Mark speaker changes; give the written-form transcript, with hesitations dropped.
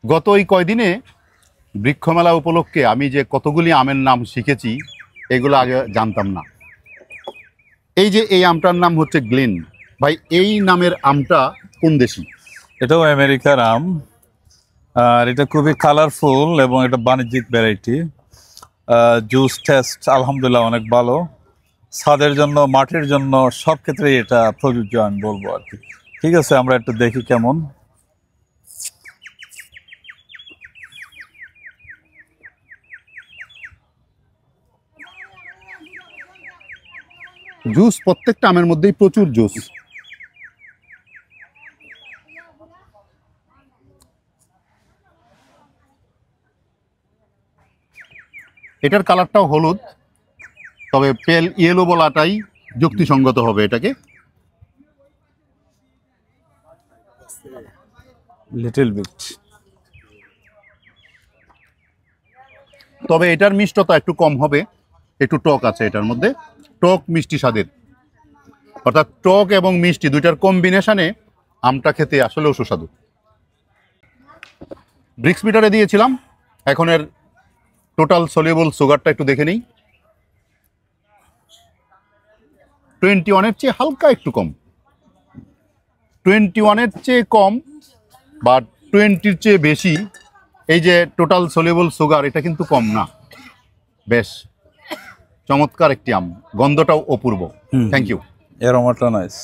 Speaker 1: গত এই কয়দিনে বৃক্ষমেলা উপলক্ষে আমি যে কতগুলি আমের নাম শিখেছি এগুলো আগে জানতাম না। এই যে এই আমটার নাম হচ্ছে গ্লেন, ভাই এই নামের আমটা কোন দেশি?
Speaker 2: এটাও আমেরিকার আম, আর এটা খুবই কালারফুল এবং এটা বাণিজ্যিক ভ্যারাইটি। জুস টেস্ট আলহামদুলিল্লাহ অনেক ভালো। ছাদের জন্য, মাটির জন্য সব ক্ষেত্রেই এটা প্রযোজ্য আমি বলবো আর কি। ঠিক আছে, আমরা একটু দেখি কেমন।
Speaker 1: জুস প্রত্যেকটা আমের মধ্যেই প্রচুর জুস। এটার কালারটাও হলুদ, তবে পেল ইয়েলো বলাটাই যুক্তিসঙ্গত হবে এটাকে।
Speaker 2: Little bit.
Speaker 1: তবে এটার মিষ্টতা একটু কম হবে, একটু টক আছে এটার মধ্যে, টক মিষ্টি স্বাদের, অর্থাৎ টক এবং মিষ্টি দুইটার কম্বিনেশনে আমটা খেতে আসলেও সুস্বাদু। ব্রিক্স মিটারে দিয়েছিলাম, এখন এর টোটাল সলিউবল সুগারটা একটু দেখে নিই। 21-এর চেয়ে হালকা একটু কম, 21-এর চেয়ে কম বা 20-র চেয়ে বেশি। এই যে টোটাল সলিউবল সুগার, এটা কিন্তু কম না, বেশ চমৎকার একটি আম, গন্ধটাও অপূর্ব। Thank you.
Speaker 2: অ্যারোমাটা নাইস।